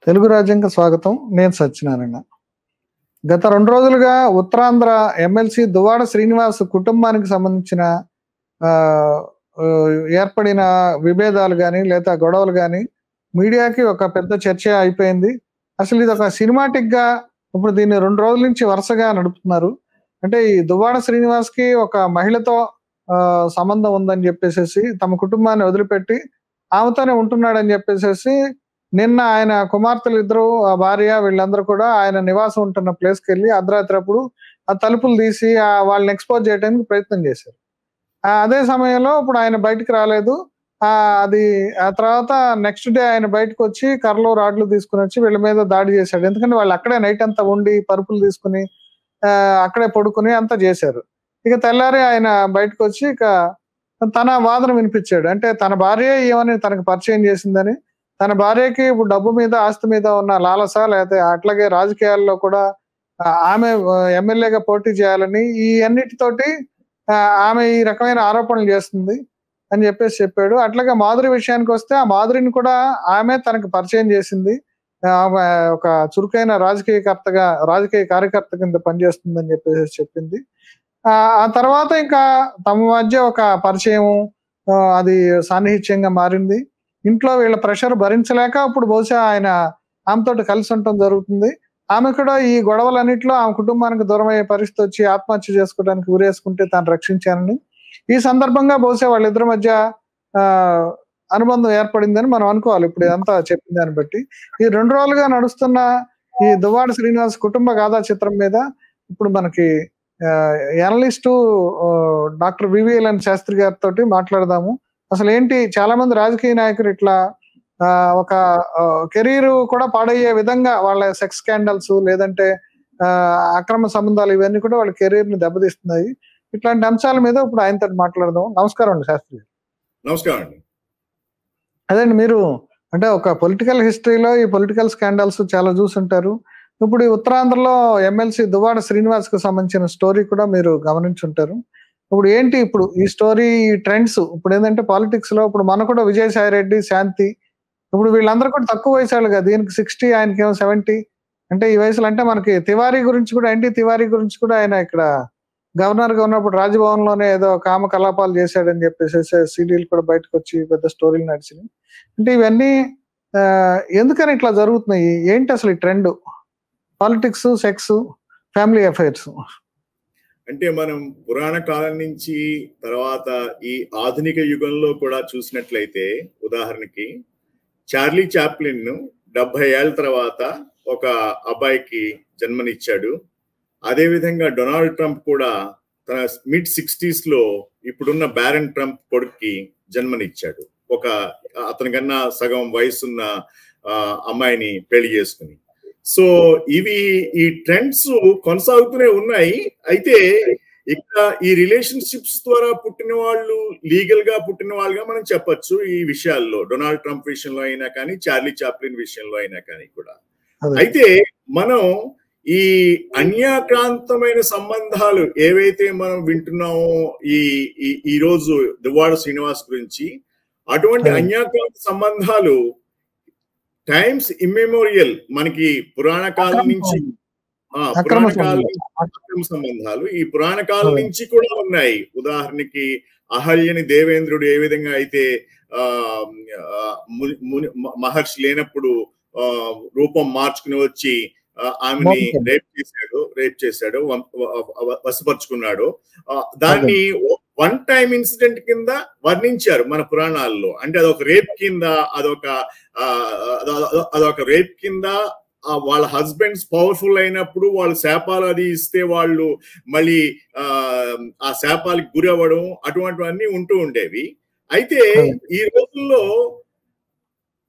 తెలుగు రాజ్యంకి స్వాగతం. నేను సత్యనారాయణ. గత 2 రోజులుగా ఉత్తరాంధ్ర ఎమ్మెల్సీ దువ్వాడ శ్రీనివాస్ కుటుంబానికి సంబంధించిన ఆహ్, ఏర్పడిన విభేదాలు గాని, లేదా గొడవలు గాని మీడియాకి ఒక పెద్ద చర్చ అయిపోయింది. అసలు ఇదొక సినిమాటిక్‌గా ఇప్పుడు దీన్ని 2 రోజుల నుంచి వరుసగా నడుపుతున్నారు. అంటే ఈ దువ్వాడ శ్రీనివాస్‌కి ఒక మహిళతో సంబంధం ఉందని జెప్పేసేసి తమ కుటుంబాన్ని వదిలిపెట్టి ఆమెతోనే ఉంటున్నాడని జెప్పేసేసి నిన్న ఆయన కుమార్తెలిద్దరూ, ఆ భార్య వీళ్ళందరూ కూడా ఆయన నివాసం ఉంటున్న ప్లేస్‌కెళ్ళి అర్ధరాత్రప్పుడు ఆ తలుపులు తీసి వాళ్ళని ఎక్స్‌పోజ్ చేయడానికి ప్రయత్నం చేశారు. అదే సమయంలో ఇప్పుడు ఆయన బయటికి రాలేదు. అది ఆ తర్వాత నెక్స్ట్ డే ఆయన బయటకొచ్చి కర్రలు, రాడ్లు తీసుకొనొచ్చి వీళ్ళ మీద దాడి చేశాడు. ఎందుకంటే వాళ్ళు అక్కడే నైట్ అంతా ఉండి పరుపులు తీసుకొని అక్కడే పడుకొని అంతా చేశారు. ఇక తెల్లారి ఆయన బయటకొచ్చి ఇక తన వాదన వినిపించాడు. అంటే తన భార్యే ఈమెని తనకు పరిచయం చేసిందని, తన భార్యకి ఇప్పుడు డబ్బు మీద, ఆస్తి మీద ఉన్న లాలస, లేతే అట్లాగే రాజకీయాల్లో కూడా ఆమె ఎమ్మెల్యేగా పోటీ చేయాలని ఈ అన్నిటితోటి ఆమె ఈ రకమైన ఆరోపణలు చేస్తుంది అని చెప్పాడు. అట్లాగే మాధురి విషయానికొస్తే ఆ మాధురిని కూడా ఆమె తనకు పరిచయం చేసింది. ఆమె ఒక చురుకైన రాజకీయ కార్యకర్త కింద పనిచేస్తుందని చెప్పింది. ఆ తర్వాత ఇంకా తమ మధ్య ఒక పరిచయం, అది సాన్నిహిత్యంగా మారింది. ఇంట్లో వీళ్ళ ప్రెషర్ భరించలేక ఇప్పుడు బహుశా ఆయన ఆమెతోటి కలిసి ఉండటం జరుగుతుంది. ఆమె కూడా ఈ గొడవలన్నిట్లో ఆమె కుటుంబానికి దూరమయ్యే పరిస్థితి వచ్చి ఆత్మహత్య చేసుకోవడానికి ఉరేసుకుంటే తాను రక్షించానని, ఈ సందర్భంగా బహుశా వాళ్ళిద్దరి మధ్య అనుబంధం ఏర్పడిందని మనం అనుకోవాలి ఇప్పుడు ఇదంతా చెప్పిన దాన్ని బట్టి. ఈ 2 రోజులుగా నడుస్తున్న ఈ దువ్వాడ శ్రీనివాస్ కుటుంబ గాథా చిత్రం మీద ఇప్పుడు మనకి ఎనలిస్టు డాక్టర్ వివిఎల్ఎన్ శాస్త్రి గారితోటి మాట్లాడదాము. అసలేంటి చాలా మంది రాజకీయ నాయకులు ఇట్లా ఒక కెరీర్ కూడా పాడయ్యే విధంగా వాళ్ళ సెక్స్ స్కాండల్స్ లేదంటే అక్రమ సంబంధాలు ఇవన్నీ కూడా వాళ్ళ కెరీర్ ని దెబ్బతీస్తున్నాయి. ఇట్లాంటి అంశాల మీద ఇప్పుడు ఆయనతో మాట్లాడదాం. నమస్కారం అండి శాస్త్రి గారు. నమస్కారం అండి. అదండి, మీరు అంటే ఒక పొలిటికల్ హిస్టరీలో ఈ పొలిటికల్ స్కాండల్స్ చాలా చూసుంటారు. ఇప్పుడు ఈ ఉత్తరాంధ్రలో ఎమ్మెల్సీ దువ్వాడ శ్రీనివాస్ కు సంబంధించిన స్టోరీ కూడా మీరు గమనించుంటారు. ఇప్పుడు ఏంటి ఇప్పుడు ఈ స్టోరీ, ఈ ట్రెండ్స్ ఇప్పుడు ఏంటంటే పాలిటిక్స్ లో ఇప్పుడు మన కూడా విజయసాయి రెడ్డి, శాంతి, ఇప్పుడు వీళ్ళందరూ కూడా తక్కువ వయసు వాళ్ళు కదా, దీనికి 60 ఆయనకేమో 70. అంటే ఈ వయసులో అంటే మనకి తివారీ గురించి కూడా, ఎన్టీ తివారీ గురించి కూడా ఆయన ఇక్కడ గవర్నర్ గా ఉన్నప్పుడు రాజ్భవన్ లోనే ఏదో కామకలాపాలు చేశాడని చెప్పేసి సీడీలు కూడా బయటకు వచ్చి పెద్ద స్టోరీలు నడిచినాయి. అంటే ఇవన్నీ ఎందుకని ఇట్లా జరుగుతున్నాయి, ఏంటి అసలు ఈ trend? Politics, sex, family affairs. అంటే మనం పురాణ కాలం నుంచి తర్వాత ఈ ఆధునిక యుగంలో కూడా చూసినట్లయితే, ఉదాహరణకి చార్లీ చాప్లిన్ 70 ఏళ్ల తర్వాత ఒక అబ్బాయికి జన్మనిచ్చాడు. అదేవిధంగా డొనాల్డ్ ట్రంప్ కూడా తన మిడ్ 60s లో ఇప్పుడున్న బ్యారన్ ట్రంప్ కొడుక్కి జన్మనిచ్చాడు. అతనికన్నా సగం వయసున్న అమ్మాయిని పెళ్లి చేసుకుని. సో ఈ ట్రెండ్స్ కొనసాగుతూనే ఉన్నాయి. అయితే ఇక్కడ ఈ రిలేషన్షిప్స్ ద్వారా పుట్టిన వాళ్ళు, లీగల్ గా పుట్టిన వాళ్ళుగా మనం చెప్పొచ్చు ఈ విషయాల్లో. డొనాల్డ్ ట్రంప్ విషయంలో అయినా కానీ, చార్లీ చాప్లిన్ విషయంలో అయినా కానీ కూడా. అయితే మనం ఈ అన్యాక్రాంతమైన సంబంధాలు ఏవైతే మనం వింటున్నామో ఈ రోజు దువ్వాడ శ్రీనివాస్ గురించి, అటువంటి అన్యాక్రాంత సంబంధాలు టైమ్స్ ఇమ్మెమోరియల్ మనకి పురాణ కాలం నుంచి, అక్రమ సంబంధాలు ఈ పురాణ కాలం నుంచి కూడా ఉన్నాయి. ఉదాహరణకి అహల్యని దేవేంద్రుడు ఏ విధంగా అయితే మహర్షి లేనప్పుడు రూపం మార్చుకుని వచ్చి ఆమెని రేప్ చేశాడు, వశపరుచుకున్నాడు. దాన్ని వన్ టైం ఇన్సిడెంట్ కింద వర్ణించారు మన పురాణాల్లో. అంటే అదొక రేప్ కింద వాళ్ళ హస్బెండ్స్ పవర్ఫుల్ అయినప్పుడు వాళ్ళు శాపాలు అది ఇస్తే వాళ్ళు మళ్ళీ ఆ శాపాలకు గురి అవ్వడం, అటువంటివన్నీ ఉంటూ ఉండేవి. అయితే ఈ రోజుల్లో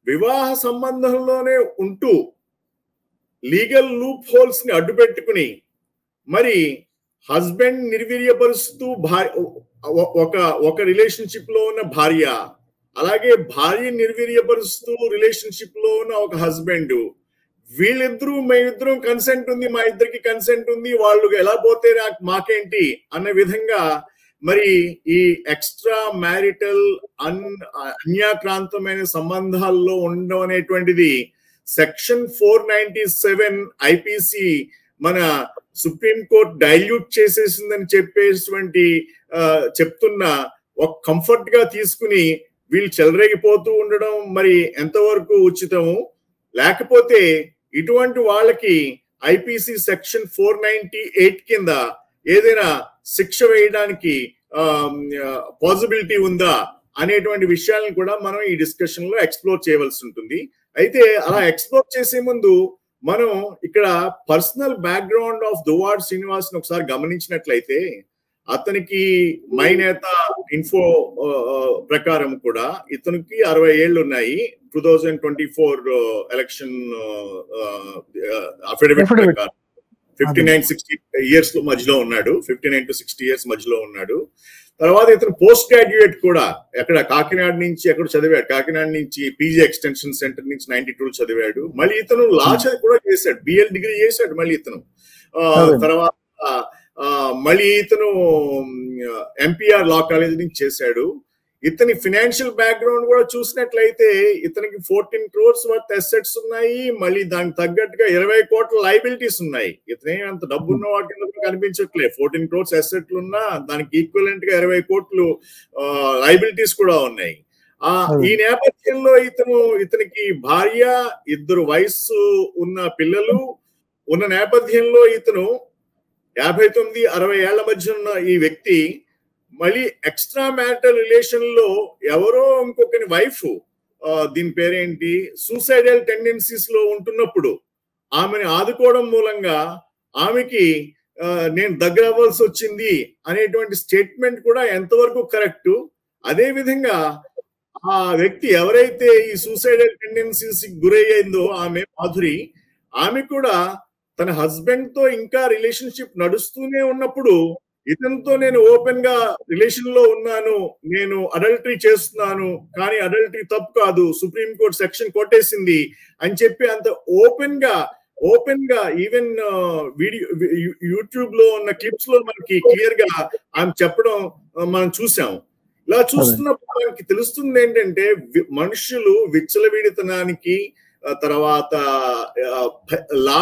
వివాహ సంబంధంలోనే ఉంటూ లీగల్ లూప్ హోల్స్ ని అడ్డు పెట్టుకుని మరి హస్బెండ్ నిర్వీర్యపరుస్తూ ఒక రిలేషన్షిప్ లో ఉన్న భార్య, అలాగే భార్య నిర్వీర్యపరుస్తూ రిలేషన్షిప్ లో ఉన్న ఒక హస్బెండ్, మేమిద్దరం కన్సెంట్ ఉంది, మా ఇద్దరికి కన్సెంట్ ఉంది, వాళ్ళు ఎలా పోతే మాకేంటి అన్న విధంగా మరి ఈ ఎక్స్ట్రా మ్యారిటల్ అన్యాక్రాంతమైన సంబంధాల్లో ఉండడం అనేటువంటిది సెక్షన్ 497 ఐపీసీ మన సుప్రీంకోర్టు డైల్యూట్ చేసేసిందని చెప్పేటువంటి చెప్తున్న ఒక కంఫర్ట్ గా తీసుకుని వీళ్ళు చెలరేగిపోతూ ఉండడం మరి ఎంతవరకు ఉచితము? లేకపోతే ఇటువంటి వాళ్ళకి ఐపీసీ సెక్షన్ 498 కింద ఏదైనా శిక్ష వేయడానికి పాసిబిలిటీ ఉందా అనేటువంటి విషయాలను కూడా మనం ఈ డిస్కషన్ లో ఎక్స్ప్లోర్ చేయవలసి ఉంటుంది. అయితే అలా ఎక్స్ప్లోర్ చేసే ముందు మనం ఇక్కడ personal background of Duvvada Srinivas ఒకసారి గమనించినట్లయితే అతనికి మై నేత ఇన్ఫో ప్రకారం కూడా ఇతనికి 60 ఏళ్ళు ఉన్నాయి. 2024 ఎలక్షన్ అఫిడవిట్ ప్రకారం 59-60 ఇయర్స్ మధ్యలో ఉన్నాడు. 59 to 60 ఇయర్స్ మధ్యలో ఉన్నాడు. తర్వాత ఇతను పోస్ట్ గ్రాడ్యుయేట్ కూడా ఎక్కడ కాకినాడ నుంచి ఎక్కడ చదివాడు. కాకినాడ నుంచి పీజీ ఎక్స్టెన్షన్ సెంటర్ నుంచి 92 చదివాడు. మళ్ళీ ఇతను లా కూడా చేశాడు, బిఎల్ డిగ్రీ చేశాడు. మళ్ళీ ఇతను తర్వాత మళ్ళీ ఇతను ఎంపీఆర్ లా కాలేజ్ నుంచి చేశాడు. ఇతని ఫినాన్షియల్ బ్యాక్గ్రౌండ్ కూడా చూసినట్లయితే ఇతనికి 14 crores వర్త్ అసెట్స్ ఉన్నాయి. మళ్ళీ దానికి తగ్గట్టుగా 20 కోట్ల లైబిలిటీస్ ఉన్నాయి. ఇతనే అంత డబ్బు ఉన్న వాటి కనిపించట్లేదు. 14 crores అసెట్లు ఉన్నా దానికి ఈక్వలెంట్ గా 20 కోట్లు లైబిలిటీస్ కూడా ఉన్నాయి. ఈ నేపథ్యంలో ఇతనికి భార్య, 2 వయస్సు ఉన్న పిల్లలు ఉన్న నేపథ్యంలో ఇతను 59-60 ఏళ్ల మధ్య ఉన్న ఈ వ్యక్తి మళ్ళీ ఎక్స్ట్రా మ్యారిటల్ రిలేషన్ లో ఎవరో ఇంకొకరి వైఫ్, దీని పేరేంటి, సూసైడల్ టెండెన్సీస్ లో ఉంటున్నప్పుడు ఆమెను ఆదుకోవడం మూలంగా ఆమెకి నేను దగ్గర అవ్వాల్సి వచ్చింది అనేటువంటి స్టేట్మెంట్ కూడా ఎంతవరకు కరెక్ట్? అదే విధంగా ఆ వ్యక్తి ఎవరైతే ఈ సూసైడల్ టెండెన్సీస్ గురయ్యిందో ఆమె మాధురి, ఆమె కూడా తన హస్బెండ్ తో ఇంకా రిలేషన్షిప్ నడుస్తూనే ఉన్నప్పుడు ఇతనితో నేను ఓపెన్ గా రిలేషన్ లో ఉన్నాను, నేను అడల్టరీ చేస్తున్నాను, కానీ అడల్టరీ తప్పు కాదు, సుప్రీంకోర్టు సెక్షన్ కొట్టేసింది అని చెప్పి అంత ఓపెన్ గా ఈవెన్ వీడియో యూట్యూబ్ లో ఉన్న క్లిప్స్ లో మనకి క్లియర్ గా ఆమె చెప్పడం మనం చూసాం. ఇలా చూస్తున్నప్పుడు మనకి తెలుస్తుంది ఏంటంటే మనుషులు విచ్చలవిడితనానికి, తర్వాత లా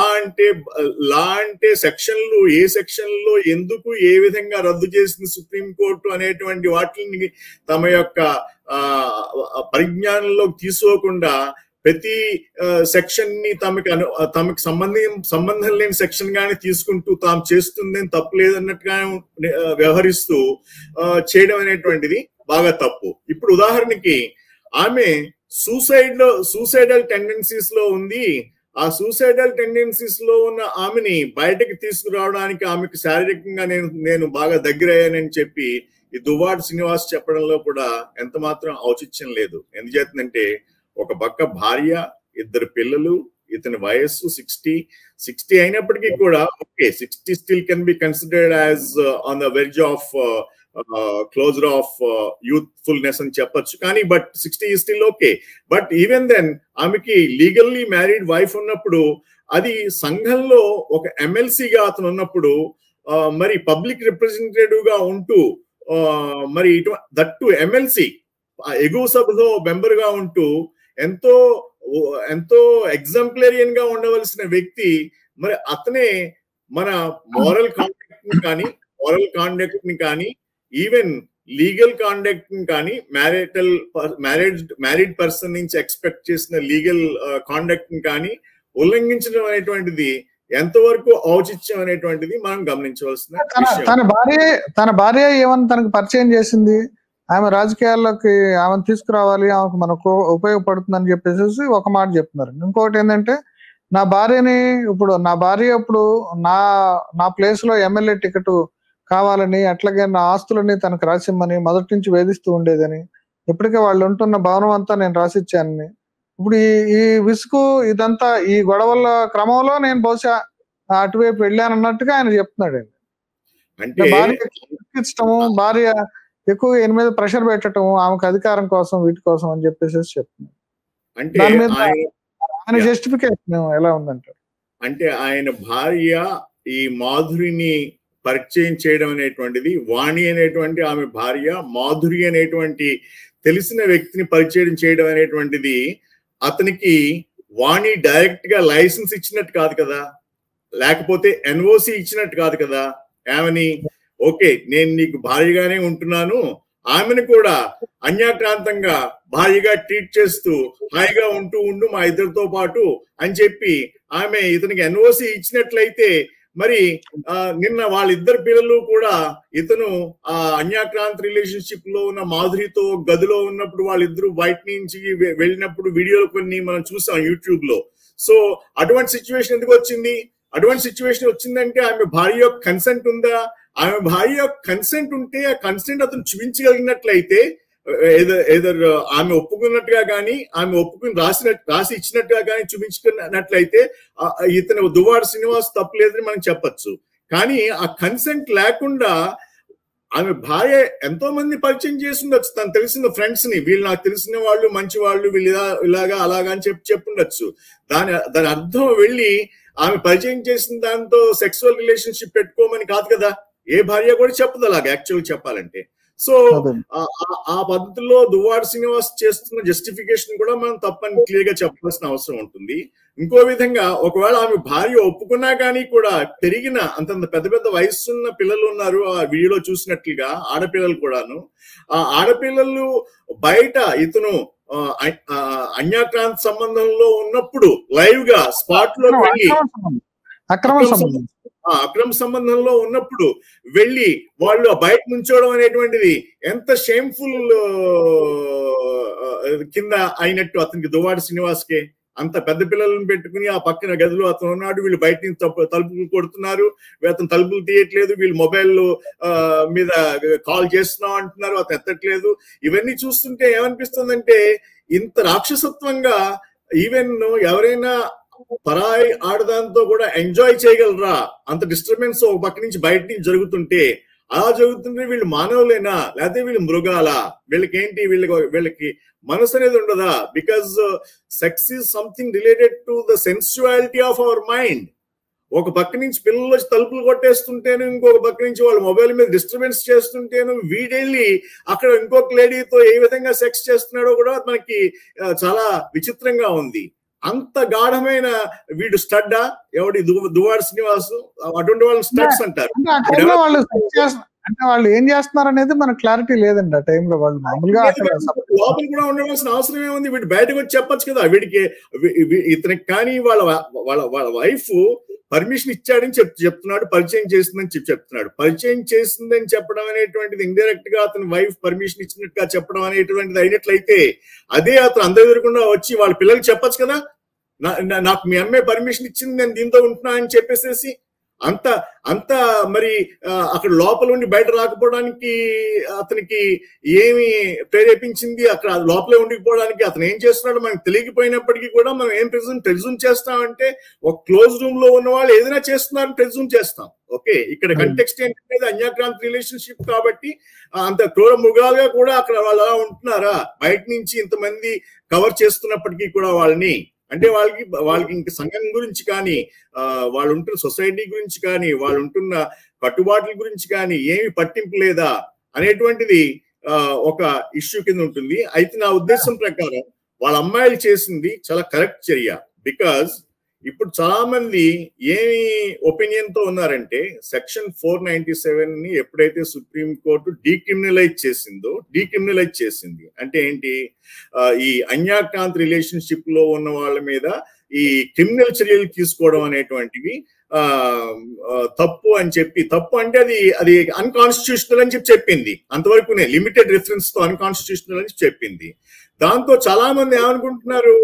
అంటే సెక్షన్లు, ఏ సెక్షన్లో ఎందుకు ఏ విధంగా రద్దు చేసింది సుప్రీంకోర్టు అనేటువంటి వాటిని తమ యొక్క పరిజ్ఞానంలో తీసుకోకుండా ప్రతి సెక్షన్ ని తమకి సంబంధం లేని సెక్షన్ గానే తీసుకుంటూ తాము చేస్తుందని తప్పు లేదన్నట్టుగా వ్యవహరిస్తూ చేయడం అనేటువంటిది బాగా తప్పు. ఇప్పుడు ఉదాహరణకి ఆమె సూసైడల్ టెండెన్సీస్ లో ఉంది. ఆ సూసైడల్ టెండెన్సీస్ లో ఉన్న ఆమెని బయటకు తీసుకురావడానికి ఆమెకు శారీరకంగా నేను బాగా దగ్గర అయ్యానని చెప్పి ఈ దువ్వాడ శ్రీనివాస్ చెప్పడంలో కూడా ఎంత మాత్రం ఔచిత్యం లేదు. ఎందుచేతంటే ఒక పక్క భార్య, 2 పిల్లలు, ఇతని వయస్సు 60 అయినప్పటికీ కూడా okay, 60 still can be considered as on the verge of closure of youthfulness అని చెప్పొచ్చు. కానీ but 60 is still okay. But even then ఆమెకి లీగల్లీ మ్యారీడ్ వైఫ్ ఉన్నప్పుడు, అది సంఘంలో ఒక ఎమ్మెల్సీగా అతను ఉన్నప్పుడు, మరి పబ్లిక్ రిప్రజెంటేటివ్ గా ఉంటూ, మరి దట్టు ఎమ్మెల్సీ ఎగువ సభలో మెంబర్ గా ఉంటూ ఎంతో ఎగ్జాంప్లేరియన్ గా ఉండవలసిన వ్యక్తి, మరి అతనే మన మోరల్ కాండక్ట్ ని కానీ ఈవెన్ లీగల్ కాండక్ట్ ని కానీ మ్యారీడ్ పర్సన్ నుంచి ఎక్స్పెక్ట్ చేసిన లీగల్ కాండక్ట్ ని కానీ ఉల్లంఘించడం అనేటువంటిది ఎంతవరకు ఔచిత్యం అనేటువంటిది మనం గమనించవలసిన విషయం. తన భార్య ఏమని తనకు పరిచయం చేసింది, ఆమె రాజకీయాల్లోకి ఆమెను తీసుకురావాలి, ఆమెకు మనకు ఉపయోగపడుతుందని చెప్పేసి ఒక మాట చెప్తున్నారు. ఇంకొకటి ఏంటంటే నా భార్య ఇప్పుడు నా ప్లేస్ లో ఎమ్మెల్యే టికెట్ కావాలని, అట్లాగే నా ఆస్తులని తనకు రాసిమ్మని మొదటి నుంచి వేధిస్తూ ఉండేదని, ఇప్పటికే వాళ్ళు ఉంటున్న భవనం అంతా నేను రాసిచ్చానని, ఇప్పుడు ఈ విసుగు ఇదంతా ఈ గొడవల క్రమంలో నేను బహుశా అటువైపు వెళ్ళానన్నట్టుగా ఆయన చెప్తున్నాడు. భార్య ఇష్టము, భార్య ఎక్కువ ఈయన మీద ప్రెషర్ పెట్టడం, ఆమెకు అధికారం కోసం, వీటి కోసం అని చెప్పేసి చెప్తున్నాడు. దాని మీద ఆయన జస్టిఫికేషన్ ఎలా ఉందంటారు? అంటే ఆయన భార్య ఈ మాధురిని పరిచయం చేయడం అనేటువంటిది, వాణి అనేటువంటి ఆమె భార్య మాధురి అనేటువంటి తెలిసిన వ్యక్తిని పరిచయం చేయడం అనేటువంటిది అతనికి వాణి డైరెక్ట్ గా లైసెన్స్ ఇచ్చినట్టు కాదు కదా, లేకపోతే ఎన్ఓసి ఇచ్చినట్టు కాదు కదా. ఏమని, ఓకే నేను నీకు భార్యగానే ఉంటున్నాను, ఆమెను కూడా అన్యాక్రాంతంగా భార్యగా ట్రీట్ చేస్తూ హాయిగా ఉండు మా ఇద్దరితో పాటు అని చెప్పి ఆమె ఇతనికి ఎన్ఓసి ఇచ్చినట్లయితే, మరి నిన్న వాళ్ళిద్దరు పిల్లలు కూడా ఇతను ఆ అన్యాక్రాంత్ రిలేషన్షిప్ లో ఉన్న మాధురితో గదిలో ఉన్నప్పుడు వాళ్ళిద్దరు బయట నుంచి వెళ్ళినప్పుడు వీడియోలు కొన్ని మనం చూసాం యూట్యూబ్ లో. సో అటువంటి సిచ్యువేషన్ ఎందుకు వచ్చింది? అటువంటి సిచ్యువేషన్ వచ్చిందంటే ఆమె భార్య యొక్క కన్సెంట్ ఉందా? ఆమె భార్య యొక్క కన్సెంట్ ఉంటే ఆ కన్సెంట్ అతను చూపించగలిగినట్లయితే, ఏదర్ ఆమె ఒప్పుకున్నట్టుగా కానీ ఆమె ఒప్పుకుని రాసి ఇచ్చినట్టుగా కానీ చూపించుకున్నట్లయితే ఇతను దువ్వాడ శ్రీనివాస్ తప్పులేదని మనం చెప్పచ్చు. కానీ ఆ కన్సెంట్ లేకుండా ఆమె భార్య ఎంతో మంది పరిచయం చేసి ఉండొచ్చు, తను తెలిసిన ఫ్రెండ్స్ ని, వీళ్ళు నాకు తెలిసిన వాళ్ళు మంచి వాళ్ళు, వీళ్ళు ఇలాగా అలాగా అని చెప్పుండొచ్చు. దాని అర్థం వెళ్ళి ఆమె పరిచయం చేసిన దాంతో సెక్సువల్ రిలేషన్షిప్ పెట్టుకోమని కాదు కదా. ఏ భార్య కూడా చెప్పదు అలాగా యాక్చువల్ చెప్పాలంటే. సో ఆ పద్ధతిలో దువ్వాడ శ్రీనివాస్ చేస్తున్న జస్టిఫికేషన్ కూడా మనం తప్పని క్లియర్ గా చెప్పాల్సిన అవసరం ఉంటుంది. ఇంకో విధంగా ఒకవేళ ఆమె భార్య ఒప్పుకున్నా కానీ కూడా పెరిగిన అంతంత పెద్ద పెద్ద వయసున్న పిల్లలు ఉన్నారు ఆ వీడియోలో చూసినట్లుగా, ఆడపిల్లలు కూడాను. ఆ ఆడపిల్లలు బయట ఇతను అన్యాక్రాంత్ సంబంధంలో ఉన్నప్పుడు లైవ్ గా స్పాట్ లో వెళ్ళి అక్రమ సంబంధంలో ఉన్నప్పుడు వెళ్ళి వాళ్ళు బయట నుంచోవడం అనేటువంటిది ఎంత షేమ్ఫుల్ కింద అయినట్టు అతనికి దువ్వాడ శ్రీనివాస్కే. అంత పెద్ద పిల్లలను పెట్టుకుని ఆ పక్కన గదిలో అతను ఉన్నాడు, వీళ్ళు బయట నుంచి తలుపులు కొడుతున్నారు, అతను తలుపులు తీయట్లేదు, వీళ్ళు మొబైల్ మీద కాల్ చేస్తున్నాం అంటున్నారు, అతను ఎత్తట్లేదు. ఇవన్నీ చూస్తుంటే ఏమనిపిస్తుందంటే, ఇంత రాక్షసత్వంగా ఈవెన్ ఎవరైనా పరాయి ఆడదాంతో కూడా ఎంజాయ్ చేయగలరా? అంత డిస్టర్బెన్స్ ఒక పక్క నుంచి బయట నుంచి జరుగుతుంటే, అలా జరుగుతుంటే వీళ్ళు మానవులేనా లేకపోతే వీళ్ళు మృగాలా? వీళ్ళకేంటి, వీళ్ళకి మనసు అనేది ఉండదా? Because sex is something related to the sensuality of our mind. ఒక పక్క నుంచి పిల్లలు వచ్చి తలుపులు కొట్టేస్తుంటేను, ఇంకొక పక్క నుంచి వాళ్ళ మొబైల్ మీద డిస్టర్బెన్స్ చేస్తుంటేను, వీడెళ్ళి అక్కడ ఇంకొక లేడీతో ఏ విధంగా సెక్స్ చేస్తున్నాడో కూడా మనకి చాలా విచిత్రంగా ఉంది. అంత గాఢమైన వీడు స్టడ్డా ఎవడి దువ్వాడ శ్రీనివాస్? అటువంటి వాళ్ళని స్టడ్స్ అంటారు. అంటే వాళ్ళు ఏం చేస్తున్నారు అనేది మనకు క్లారిటీ లేదండి ఆ టైంలో. వాళ్ళు మామూలుగా లోపల కూడా ఉండవలసిన అవసరం ఏముంది? వీడు బయటకు వచ్చి చెప్పచ్చు కదా. వీడికి ఇతనికి కానీ వాళ్ళ వైఫ్ పర్మిషన్ ఇచ్చాడని చెప్తున్నాడు, పరిచయం చేసిందని చెప్తున్నాడు. పరిచయం చేసిందని చెప్పడం అనేటువంటిది ఇండైరెక్ట్ గా అతని వైఫ్ పర్మిషన్ ఇచ్చినట్టుగా చెప్పడం అనేటువంటిది అయినట్లయితే, అదే అతను అందరి ఎదురకుండా వచ్చి వాళ్ళ పిల్లలకి చెప్పచ్చు కదా, నాకు మీ అమ్మాయి పర్మిషన్ ఇచ్చింది, నేను దీంతో ఉంటున్నా అని చెప్పేసేసి. అంత మరి అక్కడ లోపల ఉండి బయట రాకపోవడానికి అతనికి ఏమి ప్రేరేపించింది? అక్కడ లోపలే ఉండిపోవడానికి అతను ఏం చేస్తున్నాడో మనకు తెలియకపోయినప్పటికీ కూడా మనం ఏం ప్రెజూమ్ చేస్తామంటే, ఒక క్లోజ్ రూమ్ లో ఉన్న వాళ్ళు ఏదైనా చేస్తున్నారని ప్రెజూమ్ చేస్తాం. ఓకే, ఇక్కడ కంటెక్స్ట్ ఏంటంటే అన్యాక్రాంత్ రిలేషన్షిప్ కాబట్టి అంత క్రూర మృగాలుగా కూడా అక్కడ వాళ్ళు అలా ఉంటున్నారా? బయట నుంచి ఇంతమంది కవర్ చేస్తున్నప్పటికీ కూడా వాళ్ళని, అంటే వాళ్ళకి ఇంక సంఘం గురించి కానీ, వాళ్ళు ఉంటున్న సొసైటీ గురించి కానీ, వాళ్ళు ఉంటున్న కట్టుబాట్ల గురించి కానీ ఏమి పట్టింపు లేదా అనేటువంటిది ఒక ఇష్యూ కింద ఉంటుంది. అయితే నా ఉద్దేశం ప్రకారం వాళ్ళ అమ్మాయిలు చేసింది చాలా కరెక్ట్ చర్య. బికాజ్ ఇప్పుడు చాలా మంది ఏమి ఒపీనియన్ తో ఉన్నారంటే, సెక్షన్ 497 ని ఎప్పుడైతే సుప్రీం కోర్టు డీక్రిమినలైజ్ చేసింది అంటే ఏంటి, ఈ అన్యాక్రాంత్ రిలేషన్షిప్ లో ఉన్న వాళ్ళ మీద ఈ క్రిమినల్ చర్యలు తీసుకోవడం అనేటువంటివి తప్పు అని చెప్పి, తప్పు అంటే అది అన్కాన్స్టిట్యూషనల్ అని చెప్పింది. అంతవరకునే లిమిటెడ్ రిఫరెన్స్ తో అన్కాన్స్టిట్యూషనల్ అని చెప్పింది. దాంతో చాలా మంది ఏమనుకుంటున్నారు,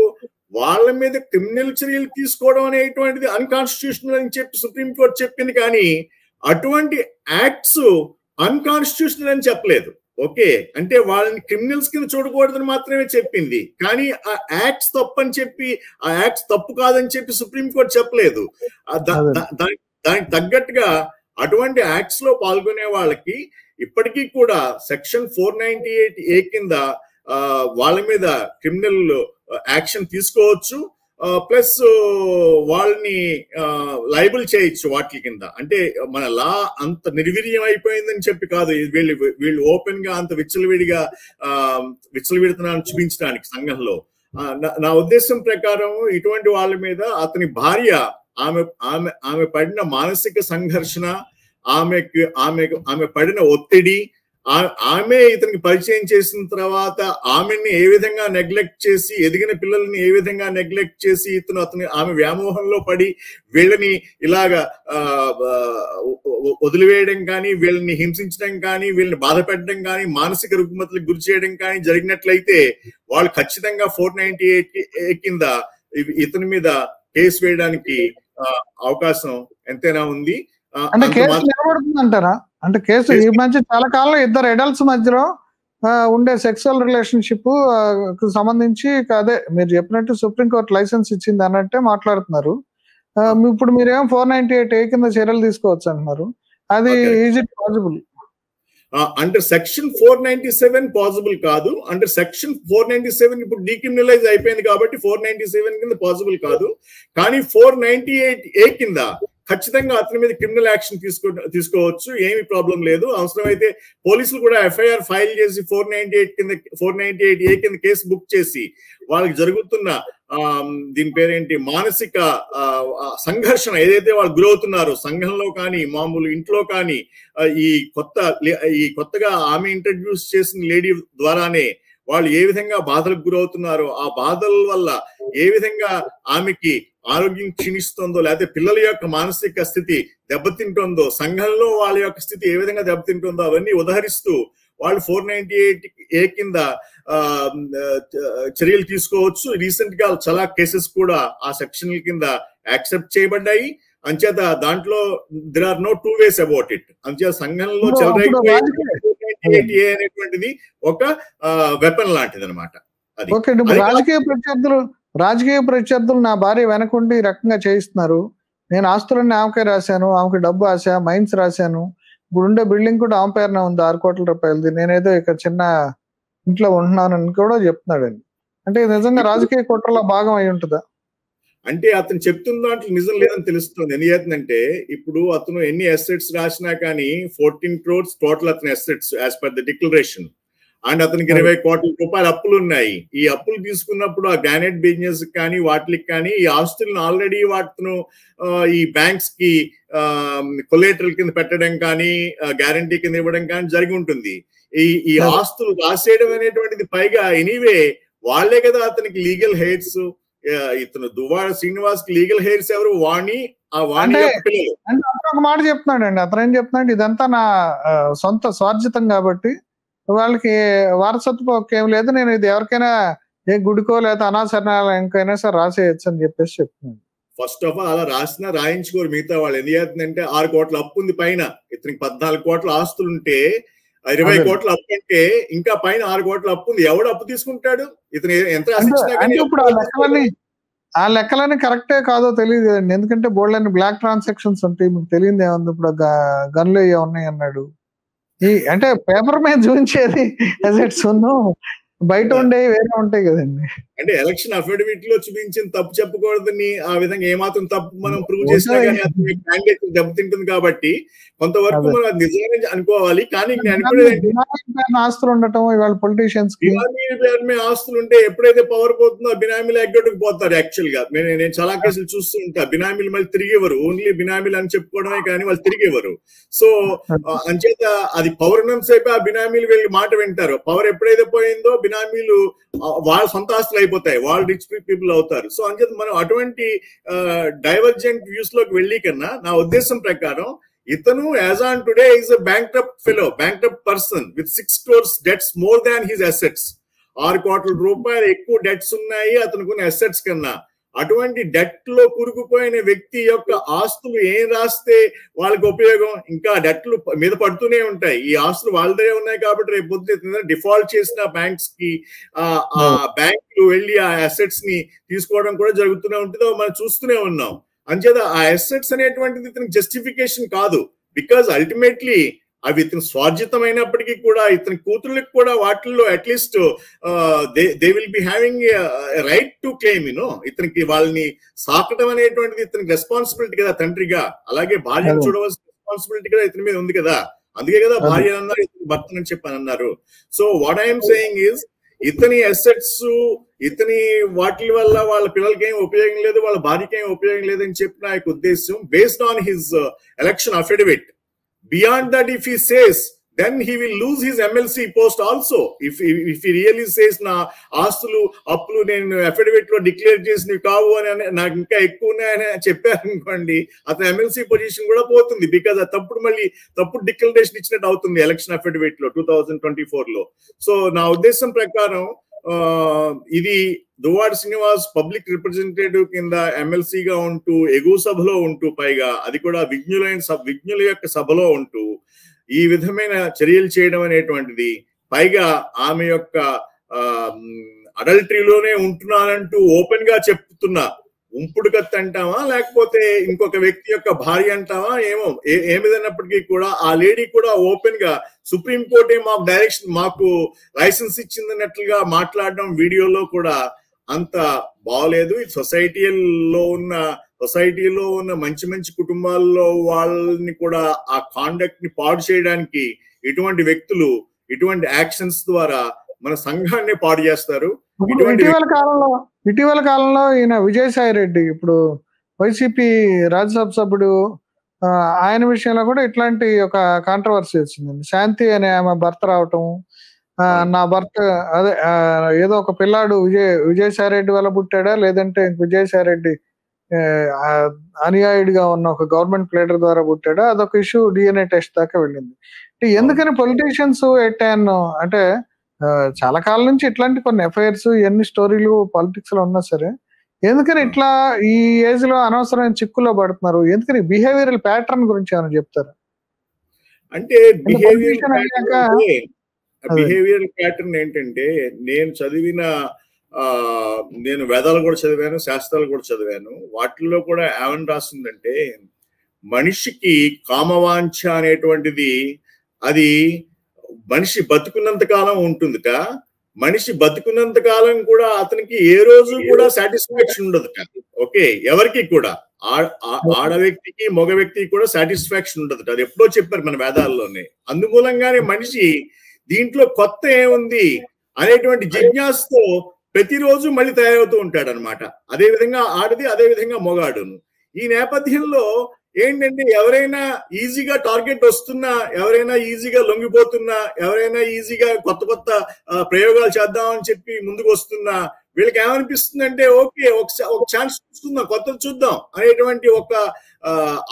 వాళ్ళ మీద క్రిమినల్ చర్యలు తీసుకోవడం అనేటువంటిది అన్కాన్స్టిట్యూషనల్ అని చెప్పి సుప్రీంకోర్టు చెప్పింది, కానీ అటువంటి యాక్ట్స్ అన్కాన్స్టిట్యూషనల్ అని చెప్పలేదు. ఓకే, అంటే వాళ్ళని క్రిమినల్స్ కింద చూడకూడదని మాత్రమే చెప్పింది, కానీ ఆ యాక్ట్స్ తప్పు అని చెప్పి, ఆ యాక్ట్స్ తప్పు కాదని చెప్పి సుప్రీంకోర్టు చెప్పలేదు. దానికి తగ్గట్టుగా అటువంటి యాక్ట్స్ లో పాల్గొనే వాళ్ళకి ఇప్పటికీ కూడా సెక్షన్ 498A కింద వాళ్ళ మీద క్రిమినల్ యాక్షన్ తీసుకోవచ్చు, ప్లస్ వాళ్ళని లైబుల్ చేయొచ్చు వాటి కింద. అంటే మన లా అంత నిర్వీర్యం అయిపోయిందని చెప్పి కాదు, వీళ్ళు ఓపెన్ గా అంత విచ్చలవిడితనాన్ని చూపించడానికి సంఘంలో నా ఉద్దేశం ప్రకారం ఇటువంటి వాళ్ళ మీద అతని భార్య ఆమె పడిన మానసిక సంఘర్షణ, ఆమె పడిన ఒత్తిడి, ఆమె ఇతనికి పరిచయం చేసిన తర్వాత ఆమెని ఏ విధంగా నెగ్లెక్ట్ చేసి, ఎదిగిన పిల్లల్ని ఏ విధంగా నెగ్లెక్ట్ చేసి ఆమె వ్యామోహంలో పడి వీళ్ళని ఇలాగా వదిలివేయడం కానీ, వీళ్ళని హింసించడం కానీ, వీళ్ళని బాధ పెట్టడం కానీ, మానసిక రుగ్మతలకు గురి చేయడం కానీ జరిగినట్లయితే వాళ్ళు ఖచ్చితంగా 498 కింద ఇతని మీద కేసు వేయడానికి అవకాశం ఎంతైనా ఉంది. అంటే కేసు నిలబడుతుంది అంటారా? అంటే కేసు ఈ మధ్య చాలా కాలం ఇద్దరు అడల్ట్స్ మధ్యలో ఉండే సెక్సువల్ రిలేషన్షిప్ సంబంధించి అదే మీరు చెప్పినట్టు సుప్రీంకోర్టు లైసెన్స్ ఇచ్చింది అన్నట్టే మాట్లాడుతున్నారు. ఇప్పుడు మీరేమో 498A కింద చర్యలు తీసుకోవచ్చు అంటున్నారు. అది is it possible? Under section 497 possible కాదు. అండర్ సెక్షన్ 497 ఇప్పుడు డీక్రిమినలైజ్ అయిపోయింది కాబట్టి 497 కింద పాసిబుల్ కాదు. కానీ 498A కింద ఖచ్చితంగా అతని మీద క్రిమినల్ యాక్షన్ తీసుకోవచ్చు, ఏమి ప్రాబ్లం లేదు. అవసరమైతే పోలీసులు కూడా ఎఫ్ఐఆర్ ఫైల్ చేసి 498A కింద కేసు బుక్ చేసి వాళ్ళకి జరుగుతున్న దీని పేరేంటి మానసిక సంఘర్షణ ఏదైతే వాళ్ళు గురవుతున్నారో సంఘంలో కానీ మామూలు ఇంట్లో కానీ ఈ కొత్తగా ఆమె ఇంట్రడ్యూస్ చేసిన లేడీ ద్వారానే వాళ్ళు ఏ విధంగా బాధలకు గురవుతున్నారో, ఆ బాధల వల్ల ఏ విధంగా ఆమెకి ఆరోగ్యం క్షీణిస్తుందో, లేకపోతే పిల్లల యొక్క మానసిక స్థితి దెబ్బతింటుందో, సంఘంలో వాళ్ళ యొక్క స్థితి ఏ విధంగా దెబ్బతింటుందో అవన్నీ ఉదహరిస్తూ వాళ్ళు 498A కింద చర్యలు తీసుకోవచ్చు. రీసెంట్ గా చాలా కేసెస్ కూడా ఆ సెక్షన్ కింద యాక్సెప్ట్ చేయబడ్డాయి. అంచేత దాంట్లో there are no two ways about it. అంచేత సంఘంలో అనేటువంటిది ఒక వెపన్ లాంటిది అనమాట. రాజకీయ ప్రత్యర్థులు నా భార్య వెనకుండి ఈ రకంగా చేయిస్తున్నారు, నేను ఆస్తులన్నీ ఆమెకే రాశాను, ఆమెకి డబ్బు ఆశ మైన్స్ రాశాను, ఇప్పుడు ఉండే బిల్డింగ్ కూడా ఆమె పేరున ఉంది 6 కోట్ల రూపాయలది, నేనేదో ఇక చిన్న ఇంట్లో ఉంటున్నానని కూడా చెప్తున్నాడండి. అంటే నిజంగా రాజకీయ కుట్రలో భాగం అయి ఉంటుందా? అంటే అతను చెప్తున్న దాంట్లో నిజం లేదని తెలుస్తుంది. ఎందుకంటే ఇప్పుడు అతను ఎన్ని అసెట్స్ రాసినా కానీ 14 crores టోటల్ అతని assets as per the declaration. And అతనికి 20 కోట్ల రూపాయల అప్పులు ఉన్నాయి. ఈ అప్పులు తీసుకున్నప్పుడు ఆ గ్రానైట్ బిజినెస్ కానీ వాటికి కానీ ఈ ఆస్తులను ఆల్రెడీ వాటిను ఈ బ్యాంక్స్ కి కొలేటరల్ కింద పెట్టడం కానీ గ్యారంటీ కింద ఇవ్వడం కానీ జరిగి ఉంటుంది. ఈ ఆస్తులు రాసేయడం అనేటువంటిది పైగా ఎనీవే వాళ్లే కదా అతనికి లీగల్ హెయిర్స్. ఇతను దువ్వాడ శ్రీనివాస్ కి లీగల్ హెయిర్స్ ఎవరు? వాణి. ఆ వాణి ఒక మాట చెప్తున్నాడు అండి, అతను ఏం చెప్తున్నాడు, ఇదంతా నా సొంత స్వార్జితం కాబట్టి వాళ్ళకి వారసత్వం ఏం లేదు, నేను ఇది ఎవరికైనా ఏ గుడికో లేదా అనాశరణాలకైనా సరే రాసేయచ్చు అని చెప్పేసి చెప్తున్నాను. ఫస్ట్ ఆఫ్ ఆల్ అలా రాసినా రాయించుకోరు మిగతా వాళ్ళు. ఎందుకు చేస్తుందంటే 6 కోట్ల అప్పు ఉంది పైన, ఇతనికి 14 కోట్ల ఆస్తులుంటే 20 కోట్ల అప్పు అంటే ఇంకా పైన 6 కోట్ల అప్పు ఉంది. ఎవడు అప్పు తీసుకుంటాడు? ఇతను ఎంత ఇప్పుడు ఆ లెక్కలన్నీ కరెక్టే కాదో తెలియదు కదండి, ఎందుకంటే బోల్డ్ బ్లాక్ ట్రాన్సాక్షన్స్ ఉంటాయి, మీకు తెలియదు ఏముంది. ఇప్పుడు గన్లు ఉన్నాయి అన్నాడు, అంటే పేపర్ మీద చూపించేది అసెట్స్ బయట ఉండే వేరే ఉంటాయి కదండి. అంటే ఎలక్షన్ అఫిడవిట్ లో చూపించిన తప్పు చెప్పకూడదని ఆ విధంగా ఏమాత్రం తప్పు మనం ప్రూవ్ చేసినా కానీ అతని క్యాండిడేట్ దెబ్బతింటుంది కాబట్టి కొంతవరకు మనం అది నిజంగానే అనుకోవాలి. కానీ ఆస్తులు ఉండటం ఇవాళ పొలిటీషియన్స్ కి బినామీ ఆస్తులు ఉంటే ఎప్పుడైతే పవర్ పోతుందో బినామీలు ఎగ్గొట్టుకు పోతారు. యాక్చువల్ గా నేను చాలా కేసులు చూస్తూ ఉంటా, బినామీలు మళ్ళీ తిరిగేవారు, ఓన్లీ బినామీలు అని చెప్పుకోవడమే కానీ వాళ్ళు తిరిగేవారు. సో అంచేత అది పవర్ ఉన్నంతసేపు ఆ బినామీలు వెళ్ళి మాట వింటారు. పవర్ ఎప్పుడైతే పోయిందో బినామీలు వాళ్ళ సొంత ఆస్తులు అయిపోతాయి, వాళ్ళు రిచ్ పీపుల్ అవుతారు. సో అంచేత మనం అటువంటి డైవర్జెంట్ వ్యూస్ లోకి వెళ్ళి కన్నా నా ఉద్దేశం ప్రకారం ఇతను as on today is a bankrupt fellow, bankrupt person with 6 crores debts more than his assets. 6 కోట్ల రూపాయలు ఎక్కువ డెట్స్ ఉన్నాయి అతనుకున్న అసెట్స్ కన్నా. అటువంటి డెట్ లో కూరుకుపోయిన వ్యక్తి యొక్క ఆస్తులు ఏం రాస్తే వాళ్ళకి ఉపయోగం? ఇంకా డెట్లు మీద పడుతూనే ఉంటాయి. ఈ ఆస్తులు వాళ్ళదే ఉన్నాయి కాబట్టి రేపు పొద్దున డిఫాల్ట్ చేసిన బ్యాంక్స్ కి ఆ బ్యాంకులు వెళ్ళి ఆ అసెట్స్ ని తీసుకోవడం కూడా జరుగుతూనే ఉంటుందో మనం చూస్తూనే ఉన్నాం. అంచేత ఆ అసెట్స్ అనేటువంటిది ఇతనికి జస్టిఫికేషన్ కాదు. బికాజ్ అల్టిమేట్లీ అవి ఇతను స్వార్జితమైనప్పటికీ కూడా ఇతని కూతుర్లకు కూడా వాటిల్లో at least they will be having right to claim. ఇతనికి వాళ్ళని సాకటం అనేటువంటిది ఇతనికి రెస్పాన్సిబిలిటీ కదా తండ్రిగా. అలాగే భార్యను చూడవలసిన రెస్పాన్సిబిలిటీ కూడా ఇతని మీద ఉంది కదా. అందుకే కదా భార్య అన్నారు, ఇతని భర్తనని చెప్పని అన్నారు. So what I'm saying is ఇతని అసెట్స్, ఇతని వాటి వల్ల వాళ్ళ పిల్లలకి ఏం ఉపయోగం లేదు, వాళ్ళ భార్యకి ఏం ఉపయోగం లేదని చెప్పిన ఆయన ఉద్దేశం based on his election affidavit. Beyond that, if he says, then he will lose his MLC post also. If he really says na ఆస్తులు అప్పులు నేను అఫిడవిట్ లో డిక్లేర్ చేసినవి కావు అని నాకు ఇంకా ఎక్కువ ఉన్నాయని చెప్పారు అనుకోండి, అతను ఎమ్మెల్సీ పొజిషన్ కూడా పోతుంది. బికాజ్ తప్పుడు డిక్లరేషన్ ఇచ్చినట్టు అవుతుంది ఎలక్షన్ అఫిడవిట్ లో 2024 లో. సో నా ఉద్దేశం ప్రకారం ఇది దువ్వాడ శ్రీనివాస్ పబ్లిక్ రిప్రజెంటేటివ్ కింద ఎమ్మెల్సీగా ఉంటూ ఎగువ సభలో ఉంటూ, పైగా అది కూడా విజ్ఞుల యొక్క సభలో ఉంటూ ఈ విధమైన చర్యలు చేయడం అనేటువంటిది, పైగా ఆమె యొక్క అడల్టరీలోనే ఉంటున్నానంటూ ఓపెన్ గా చెప్తున్నా ఉంపుడు కత్తి అంటావా లేకపోతే ఇంకొక వ్యక్తి యొక్క భార్య అంటావా ఏమో, ఏమిదన్నప్పటికీ కూడా ఆ లేడీ కూడా ఓపెన్ గా సుప్రీం కోర్టే మాకు లైసెన్స్ ఇచ్చిందన్నట్లుగా మాట్లాడడం వీడియోలో కూడా అంత బాగలేదు. సొసైటీలో ఉన్న మంచి కుటుంబాల్లో వాళ్ళని కూడా ఆ కాండక్ట్ ని పాడు చేయడానికి ఇటువంటి వ్యక్తులు ఇటువంటి యాక్షన్స్ ద్వారా మన సంఘాన్ని పాడు చేస్తారు. ఇటీవల కాలంలో ఈయన విజయసాయి రెడ్డి, ఇప్పుడు వైసీపీ రాజ్యసభ సభ్యుడు, ఆయన విషయంలో కూడా ఇట్లాంటి ఒక కాంట్రవర్సీ వచ్చిందండి. శాంతి అనే ఆమె భర్త రావటం, నా భర్త అదే ఏదో ఒక పిల్లాడు విజయసాయి రెడ్డి వల్ల పుట్టాడా లేదంటే విజయసాయి రెడ్డి అనుయాయుడిగా ఉన్న ఒక గవర్నమెంట్ ప్లేడర్ ద్వారా పుట్టాడా, అదొక ఇష్యూ DNA టెస్ట్ దాకా వెళ్ళింది. ఎందుకని పొలిటీషియన్స్ ఎట్టాను అంటే చాలా కాలం నుంచి ఇట్లాంటి కొన్ని ఎఫ్ఐఆర్స్ ఎన్ని స్టోరీలు పాలిటిక్స్ లో ఉన్నా సరే ఎందుకని ఇట్లా ఈ ఏజ్ లో అనవసరమైన చిక్కులో పడుతున్నారు? ఎందుకని బిహేవియరల్ ప్యాటర్న్ గురించి ఏమైనా చెప్తారా? అంటే బిహేవియరల్ ప్యాటర్న్ ఏంటంటే, నేను వేదాలు కూడా చదివాను, శాస్త్రాలు కూడా చదివాను. వాటిల్లో కూడా ఏమని రాస్తుందంటే, మనిషికి కామవాంఛ అనేటువంటిది అది మనిషి బతుకున్నంత కాలం ఉంటుందిట. మనిషి బతుకున్నంత కాలం కూడా అతనికి ఏ రోజు కూడా సాటిస్ఫాక్షన్ ఉండదుట. ఓకే, ఎవరికి కూడా, ఆడ వ్యక్తికి మగ వ్యక్తికి కూడా సాటిస్ఫాక్షన్ ఉండదుట. అది ఎప్పుడో చెప్పారు మన వేదాల్లోనే. అందుమూలంగానే మనిషి దీంట్లో కొత్త ఏముంది అనేటువంటి జిజ్ఞాసతో ప్రతిరోజు మళ్ళీ తయారవుతూ ఉంటాడు అనమాట. అదే విధంగా ఆడది, అదే విధంగా మొగాడును. ఈ నేపథ్యంలో ఏంటంటే, ఎవరైనా ఈజీగా టార్గెట్ వస్తున్నా, ఎవరైనా ఈజీగా లొంగిపోతున్నా, ఎవరైనా ఈజీగా కొత్త ప్రయోగాలు చేద్దామని చెప్పి ముందుకు వస్తున్నా, వీళ్ళకి ఏమనిపిస్తుందంటే, ఓకే ఒక ఛాన్స్ చూసుకుందాం, కొత్తది చూద్దాం అనేటువంటి ఒక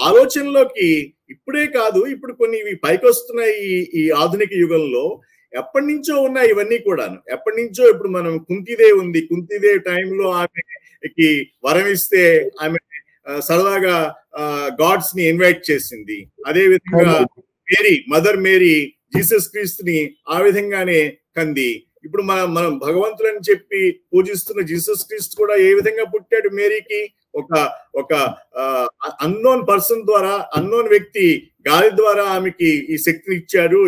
ఆలోచనలోకి ఇప్పుడే కాదు, ఇప్పుడు కొన్ని ఇవి పైకి వస్తున్నాయి ఈ ఆధునిక యుగంలో. ఎప్పటి నుంచో ఉన్నాయి ఇవన్నీ కూడాను. ఎప్పటి నుంచో, ఇప్పుడు మనం కుంతీదేవి ఉంది, కుంతీదేవి టైంలో ఆమెకి వరం ఇస్తే ఆమె సరదాగా గాడ్స్ ని ఇన్వైట్ చేసింది. అదే విధంగా మదర్ మేరీ జీసస్ క్రీస్తుని ఆ విధంగానే కంది. ఇప్పుడు మనం భగవంతులని చెప్పి పూజిస్తున్న జీసస్ క్రీస్తు కూడా ఏ విధంగా పుట్టాడు మేరీకి? ఒక అన్నోన్ పర్సన్ ద్వారా, అన్నోన్ వ్యక్తి గాలి ద్వారా ఆమెకి ఈ శక్తిని ఇచ్చారు,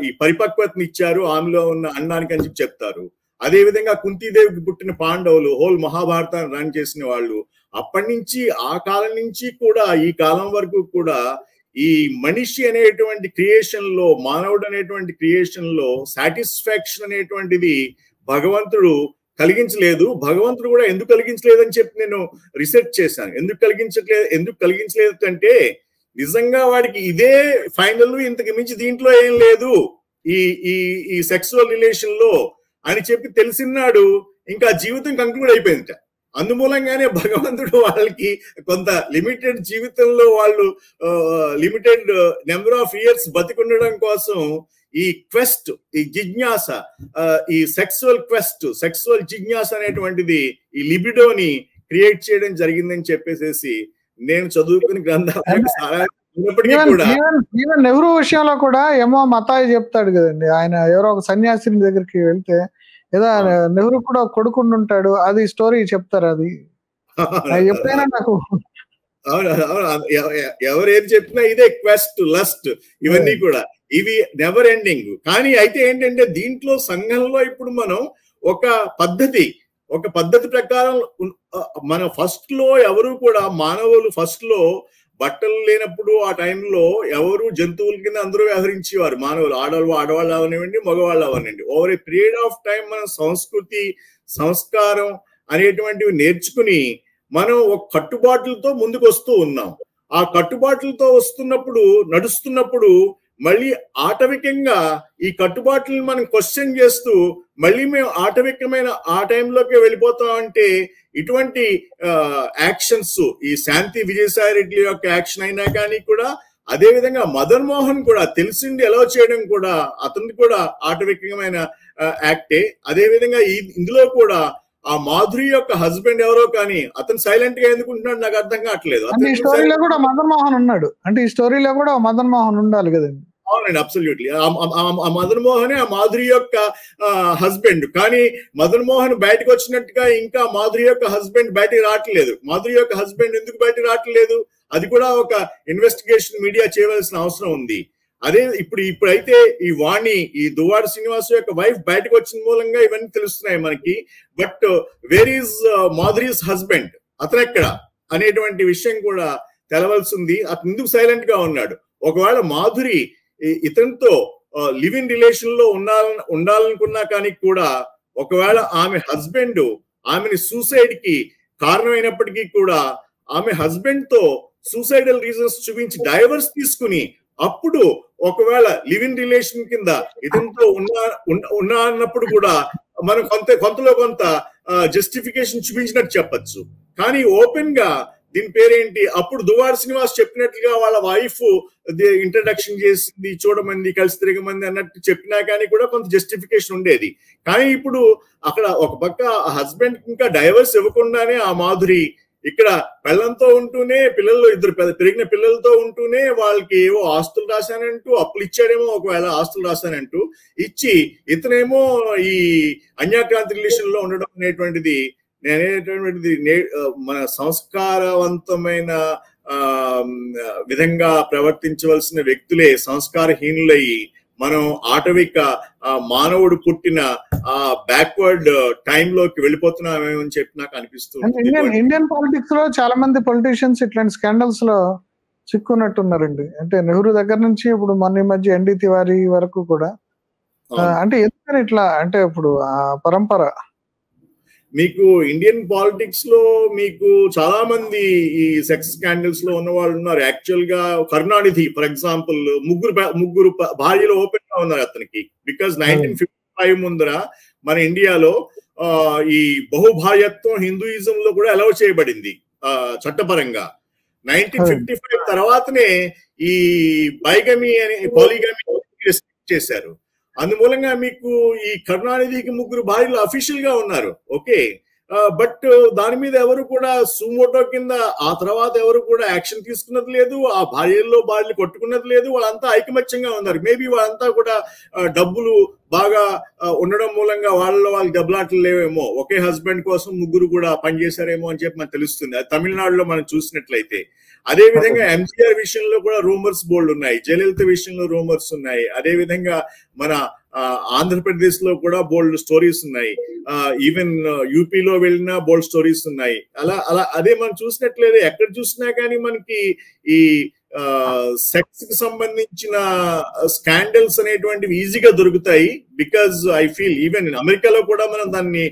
ఈ పరిపక్వతని ఇచ్చారు ఆమెలో ఉన్న అన్నానికి అని చెప్తారు. అదే విధంగా కుంతీదేవికి పుట్టిన పాండవులు హోల్ మహాభారతాన్ని రన్ చేసిన వాళ్ళు. అప్పటి నుంచి, ఆ కాలం నుంచి కూడా ఈ కాలం వరకు కూడా ఈ మనిషి అనేటువంటి క్రియేషన్ లో, మానవుడు అనేటువంటి క్రియేషన్ లో సాటిస్ఫాక్షన్ అనేటువంటిది భగవంతుడు కలిగించలేదు. భగవంతుడు కూడా ఎందుకు కలిగించలేదు అని చెప్పి నేను రిసెర్చ్ చేశాను. ఎందుకు కలిగించలేదు అంటే, నిజంగా వాడికి ఇదే ఫైనల్, ఇంతకు మించి దీంట్లో ఏం లేదు ఈ సెక్సువల్ రిలేషన్ లో అని చెప్పి తెలిసినాడు. ఇంకా జీవితం కంక్లూడ్ అయిపోయిందిట. అందుమూలంగానే భగవంతుడు వాళ్ళకి కొంత లిమిటెడ్ జీవితంలో, వాళ్ళు లిమిటెడ్ నెంబర్ ఆఫ్ ఇయర్స్ బతికుండడం కోసం ఈ క్వెస్ట్, ఈ జిజ్ఞాస, ఈ సెక్సువల్ జిజ్ఞాస అనేటువంటిది ఈ లిబిడోని క్రియేట్ చేయడం జరిగిందని చెప్పేసి నేను చదువుకుని గ్రంథాలకు ఈవెన్ నెహ్రూ విషయంలో కూడా ఏమో మతాయి చెప్తాడు కదండి. ఆయన ఎవరో ఒక సన్యాసిని దగ్గరికి వెళ్తే ఏదో నెహ్రూ కూడా కొడుకుండు ఉంటాడు, అది స్టోరీ చెప్తారు. అది ఎప్పుడైనా నాకు ఎవరేం చెప్పినా ఇదే క్వెస్ట్, లస్ట్, ఇవన్నీ కూడా ఇవి నెవర్ ఎండింగ్. కానీ అయితే ఏంటంటే, దీంట్లో సంఘంలో ఇప్పుడు మనం ఒక పద్ధతి ప్రకారం మనం ఫస్ట్ లో ఎవరు కూడా మానవులు ఫస్ట్ లో బట్టలు లేనప్పుడు ఆ టైంలో ఎవరు జంతువుల కింద అందరూ వ్యవహరించేవారు, మానవులు, ఆడవాళ్ళు అవనివ్వండి, మగవాళ్ళు అవనివ్వండి. Over a period of time మనం సంస్కృతి, సంస్కారం అనేటువంటివి నేర్చుకుని మనం ఒక కట్టుబాట్లతో ముందుకు వస్తూ ఉన్నాం. ఆ కట్టుబాట్లతో నడుస్తున్నప్పుడు మళ్ళీ ఆటవికంగా ఈ కట్టుబాట్లను మనం క్వశ్చన్ చేస్తూ మళ్ళీ మేము ఆటవికమైన ఆ టైంలోకి వెళ్ళిపోతాం. అంటే ఇటువంటి యాక్షన్స్, ఈ శాంతి విజయసాయి రెడ్డి యొక్క యాక్షన్ అయినా కానీ కూడా, అదే విధంగా మదన్ మోహన్ కూడా తెలిసిండి ఎలా చేయడం కూడా అతనికి కూడా ఆటవికమైన యాక్టే. అదే విధంగా ఇందులో కూడా ఆ మాధురి యొక్క హస్బెండ్ ఎవరో కానీ అతను సైలెంట్ గా ఎందుకుంటున్నాడు నాకు అర్థం కావట్లేదు. ఈ స్టోరీలో కూడా మదన్ మోహన్ ఉన్నాడు, అంటే ఈ స్టోరీలో కూడా మదన్ మోహన్ ఉండాలి కదండి. అవునండి, అబ్సల్యూట్లీ. ఆ మదన్ మోహనే ఆ మాధురి యొక్క హస్బెండ్. కానీ మదన్ మోహన్ బయటకు వచ్చినట్టుగా ఇంకా మాధురి యొక్క హస్బెండ్ బయటకు రావట్లేదు. మాధురి యొక్క హస్బెండ్ ఎందుకు బయటకు రావట్లేదు, అది కూడా ఒక ఇన్వెస్టిగేషన్ మీడియా చేయవలసిన అవసరం ఉంది. అదే ఇప్పుడైతే ఈ వాణి, ఈ దువ్వాడ శ్రీనివాస్ యొక్క వైఫ్ బయటకు వచ్చిన మూలంగా ఇవన్నీ తెలుస్తున్నాయి మనకి. But where is Madhuri's husband, అతను ఎక్కడ అనేటువంటి విషయం కూడా తెలవలసి ఉంది. అతను ఎందుకు సైలెంట్ గా ఉన్నాడు? ఒకవేళ మాధురి ఇతనితో లివ్ ఇన్ రిలేషన్ లో ఉండాలనుకున్నా కానీ కూడా, ఒకవేళ ఆమె హస్బెండ్ ఆమెని సూసైడ్ కి కారణమైనప్పటికీ కూడా ఆమె హస్బెండ్ తో సూసైడల్ రీజన్స్ చూపించి డైవర్స్ తీసుకుని అప్పుడు ఒకవేళ లివ్ ఇన్ రిలేషన్ కింద ఇతనితో ఉన్నా అన్నప్పుడు కూడా మనం కొంతలో కొంత జస్టిఫికేషన్ చూపించినట్టు చెప్పచ్చు. కానీ ఓపెన్ గా దీని పేరేంటి, అప్పుడు దువ్వాడ శ్రీనివాస్ చెప్పినట్లుగా వాళ్ళ వైఫ్ ఇంట్రడక్షన్ చేసింది, చూడమంది, కలిసి తిరగమంది అన్నట్టు చెప్పినా కానీ కూడా కొంత జస్టిఫికేషన్ ఉండేది. కానీ ఇప్పుడు అక్కడ ఒక పక్క హస్బెండ్ ఇంకా డైవర్స్ ఇవ్వకుండానే ఆ మాధురి ఇక్కడ పిల్లలతో ఉంటూనే, ఇద్దరు పెరిగిన పిల్లలతో ఉంటూనే వాళ్ళకి ఏవో ఆస్తులు రాశానంటూ, అప్పులు ఇచ్చాడేమో, ఒకవేళ ఆస్తులు రాశానంటూ ఇచ్చి ఇతనేమో ఈ అన్యాక్రాంతి రిలేషన్ లో ఉండడం అనేటువంటిది మన సంస్కారవంతమైన విధంగా ప్రవర్తించవలసిన వ్యక్తులే సంస్కారహీనులయ్యి మనం ఆటవిక మానవుడు పుట్టిన ఆ బ్యాక్వర్డ్ టైమ్ లోకి వెళ్ళిపోతున్నామేమో అని చెప్పి నాకు అనిపిస్తుంది. ఇండియన్ పాలిటిక్స్ లో చాలా మంది పొలిటీషియన్స్ ఇట్లాంటి స్కాండల్స్ లో చిక్కున్నట్టున్నారండి. అంటే నెహ్రూ దగ్గర నుంచి ఇప్పుడు మొన్న మధ్య ఎన్డీ తివారీ వరకు కూడా. అంటే ఎందుకని ఇట్లా, అంటే ఇప్పుడు ఆ పరంపర మీకు ఇండియన్ పాలిటిక్స్ లో మీకు చాలా మంది ఈ సెక్స్ స్కాండల్స్ లో ఉన్న వాళ్ళు ఉన్నారు. యాక్చువల్ గా కరుణానిధి ఫర్ ఎగ్జాంపుల్ ముగ్గురు భార్యలు ఓపెన్ గా ఉన్నారు అతనికి. బికాజ్ 1955 ముందర మన ఇండియాలో ఈ బహుభార్యత్వం హిందూయిజం లో కూడా అలౌ చేయబడింది చట్టపరంగా. 1955 తర్వాతనే ఈ బైగమి అని పాలిగమి చేశారు. అందుమూలంగా మీకు ఈ కరుణానిధికి ముగ్గురు భార్యలు అఫీషియల్ గా ఉన్నారు, ఓకే. బట్ దాని మీద ఎవరు కూడా సుమోటో కింద ఆ తర్వాత ఎవరు కూడా యాక్షన్ తీసుకున్నది లేదు. ఆ భార్యల్లో భార్యలు కొట్టుకున్నది లేదు. వాళ్ళంతా ఐకమత్యంగా ఉన్నారు. మేబీ వాళ్ళంతా కూడా డబ్బులు బాగా ఉండడం మూలంగా వాళ్ళు దెబ్బలాటలు లేవేమో, ఒకే హస్బెండ్ కోసం ముగ్గురు కూడా పనిచేశారేమో అని చెప్పి మనకు తెలుస్తుంది. అది తమిళనాడులో మనం చూసినట్లయితే. అదే విధంగా ఎంజీఆర్ విషయంలో కూడా రూమర్స్ బోల్డ్ ఉన్నాయి, జయలలిత విషయంలో రూమర్స్ ఉన్నాయి. అదే విధంగా మన ఆంధ్రప్రదేశ్ లో కూడా బోల్డ్ స్టోరీస్ ఉన్నాయి. ఈవెన్ యూపీలో వెళ్ళినా బోల్డ్ స్టోరీస్ ఉన్నాయి. అలా అదే మనం చూసినట్లయితే ఎక్కడ చూసినా కానీ మనకి ఈ సెక్స్ కి సంబంధించిన స్కాండల్స్ అనేటువంటివి ఈజీగా దొరుకుతాయి. బికాజ్ ఐ ఫీల్ ఈవెన్ అమెరికాలో కూడా మనం దాన్ని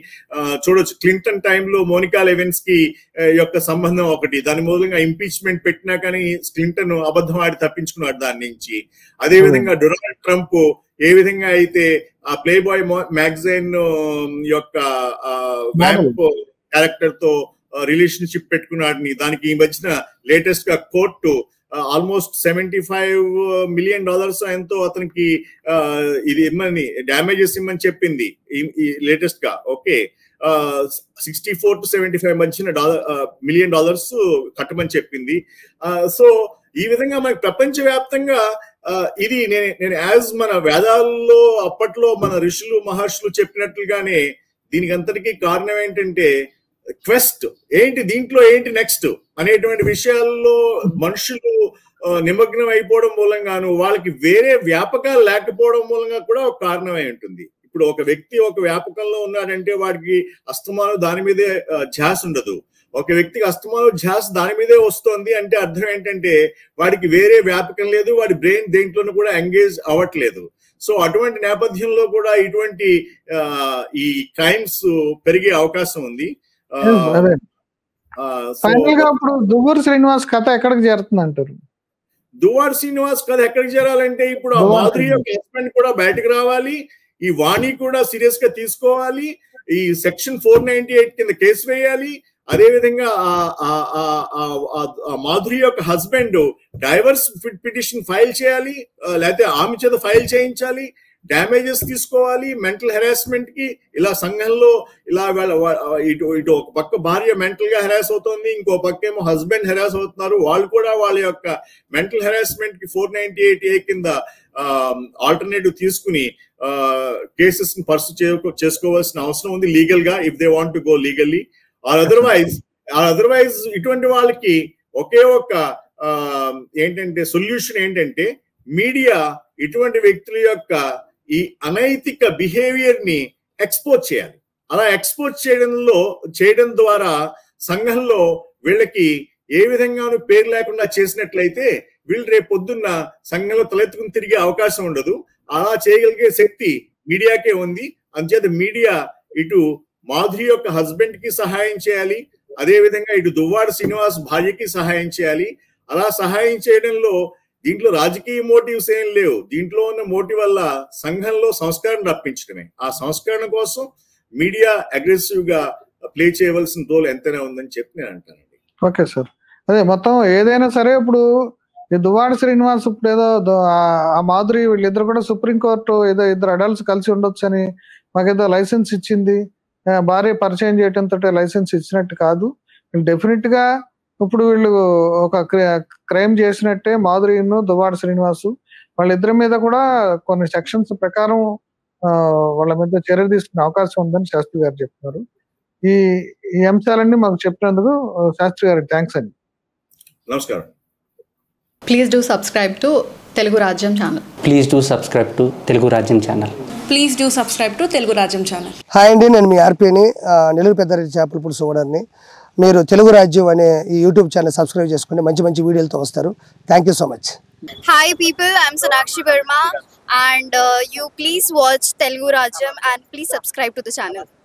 చూడొచ్చు. క్లింటన్ టైంలో మోనికా లెవిన్స్ కి యొక్క సంబంధం ఒకటి, దాని మూలంగా ఇంపీచ్మెంట్ పెట్టినా కానీ క్లింటన్ అబద్ధం ఆడి తప్పించుకున్నాడు దాని నుంచి. అదే విధంగా డొనాల్డ్ ట్రంప్ ఏ విధంగా అయితే ఆ ప్లే బాయ్ మ్యాగజైన్ యొక్క వ్యాంప్ క్యారెక్టర్ తో రిలేషన్షిప్ పెట్టుకున్నాడని, దానికి ఈ మధ్యన లేటెస్ట్ గా కోర్టు ఆల్మోస్ట్ $75 million ఎంతో అతనికి ఇది ఇమ్మని డ్యామేజెస్ ఇమ్మని చెప్పింది ఈ లేటెస్ట్ గా, ఓకే. 64 to 75 మధ్యన $1 million కట్టమని చెప్పింది. సో ఈ విధంగా మనకి ప్రపంచవ్యాప్తంగా ఇది నేను యాజ్ మన వేదాల్లో అప్పట్లో మన ఋషులు మహర్షులు చెప్పినట్లుగానే దీనికి అంతటికీ కారణం ఏంటంటే క్వెస్ట్ ఏంటి, దీంట్లో ఏంటి నెక్స్ట్ అనేటువంటి విషయాల్లో మనుషులు నిమగ్నం అయిపోవడం మూలంగాను, వాళ్ళకి వేరే వ్యాపకాలు లేకపోవడం మూలంగా కూడా ఒక కారణమై ఉంటుంది. ఇప్పుడు ఒక వ్యక్తి ఒక వ్యాపకంలో ఉన్నాడంటే వాడికి అస్తమానం దాని మీదే ధ్యాస ఉండదు. ఒక వ్యక్తికి అస్తమాలో ధ్యాస దాని మీదే వస్తోంది అంటే అర్థం ఏంటంటే వాడికి వేరే వ్యాపకం లేదు, వాడి బ్రెయిన్ దేంట్లోనూ కూడా ఎంగేజ్ అవ్వట్లేదు. సో అటువంటి నేపథ్యంలో కూడా ఇటువంటి ఈ క్రైమ్స్ పెరిగే అవకాశం ఉంది. ఫైనల్ గా ఇప్పుడు దువ్వూరు శ్రీనివాస్ కథ ఎక్కడికి చేరుతుంది అంటారు? దువ్వాడ శ్రీనివాస్ కథ ఎక్కడికి చేరాలంటే ఇప్పుడు ఆ మాధురి యొక్క హస్బెండ్ కూడా బయటకు రావాలి, ఈ వాణి కూడా సీరియస్ గా తీసుకోవాలి, ఈ సెక్షన్ 498 కింద కేసు వేయాలి. అదేవిధంగా మాధురి యొక్క హస్బెండ్ డైవర్స్ పిటిషన్ ఫైల్ చేయాలి, లేకపోతే ఆమె చేత ఫైల్ చేయించాలి, డ్యామేజెస్ తీసుకోవాలి, మెంటల్ హెరాస్మెంట్ కి. ఇలా సంఘంలో ఇలా ఇటు ఒక పక్క భార్య మెంటల్ గా హెరాస్ అవుతోంది, ఇంకో పక్క ఏమో హస్బెండ్ హెరాస్ అవుతున్నారు. వాళ్ళు కూడా వాళ్ళ యొక్క మెంటల్ హెరాస్మెంట్ కి 498A కింద ఆల్టర్నేటివ్ తీసుకుని కేసెస్ ని పర్సు చేసుకోవాల్సిన అవసరం ఉంది లీగల్ గా, if they want to go legally. Otherwise ఇటువంటి వాళ్ళకి ఒకే ఒక ఏంటంటే సొల్యూషన్ ఏంటంటే మీడియా ఇటువంటి వ్యక్తుల యొక్క ఈ అనైతిక బిహేవియర్ ని ఎక్స్పోజ్ చేయాలి. అలా ఎక్స్పోజ్ చేయడం ద్వారా సంఘంలో వీళ్ళకి ఏ విధంగానూ పేరు లేకుండా చేసినట్లయితే వీళ్ళు రేపు పొద్దున్న సంఘంలో తలెత్తుకుని తిరిగే అవకాశం ఉండదు. అలా చేయగలిగే శక్తి మీడియాకే ఉంది. అంచేత మీడియా ఇటు మాధురి యొక్క హస్బెండ్ కి సహాయం చేయాలి, అదే విధంగా ఇటు దువ్వాడ శ్రీనివాస్ భార్యకి సహాయం చేయాలి. అలా సహాయం చేయడంలో దీంట్లో రాజకీయ మోటివ్స్ ఏం లేవు. దీంట్లో ఉన్న మోటివ్ వల్ల సంఘంలో సంస్కరణ రప్పించడమే. ఆ సంస్కరణ కోసం మీడియా అగ్రెసివ్ గా ప్లే చేయవలసిన రోల్ ఎంతైనా ఉందని చెప్పి నేను అంటానండి. ఓకే సార్, అదే మొత్తం ఏదైనా సరే ఇప్పుడు ఈ దువ్వాడ శ్రీనివాస్ ఇప్పుడు ఏదో ఆ మాధురి వీళ్ళిద్దరు కూడా సుప్రీంకోర్టు ఏదో ఇద్దరు అడల్ట్స్ కలిసి ఉండొచ్చు అని మాకేదో లైసెన్స్ ఇచ్చింది, భార్య పరిచయం చేయడంతో లైసెన్స్ ఇచ్చినట్టు కాదు. డెఫినెట్ గా ఇప్పుడు వీళ్ళు ఒక క్రైమ్ చేసినట్టే మాధురిను దువ్వాడ శ్రీనివాసు. వాళ్ళిద్దరి మీద కూడా కొన్ని సెక్షన్స్ ప్రకారం వాళ్ళ మీద చర్య తీసుకునే అవకాశం ఉందని శాస్త్రి గారు చెప్తున్నారు. ఈ అంశాలన్నీ మాకు చెప్పినందుకు శాస్త్రి గారికి థ్యాంక్స్ అండి. నమస్కారం. Please do subscribe to Telugu Rajyam channel. Please do subscribe to Telugu Rajyam channel. Please do subscribe to Telugu Rajyam channel. Hi అండి, నేను మీ ఆర్పీని, నెల్లూరు పెద్దారెడ్డి చేపల పులుసు ఓనర్ని. మీరు తెలుగు రాజ్యం అనే ఈ యూట్యూబ్ ఛానల్ సబ్స్క్రైబ్ చేసుకుని మంచి మంచి వీడియోలతో వస్తారు. Thank you so much. Hi people, I'm Sonakshi Verma and you please watch Telugu Rajyam and please subscribe to the channel.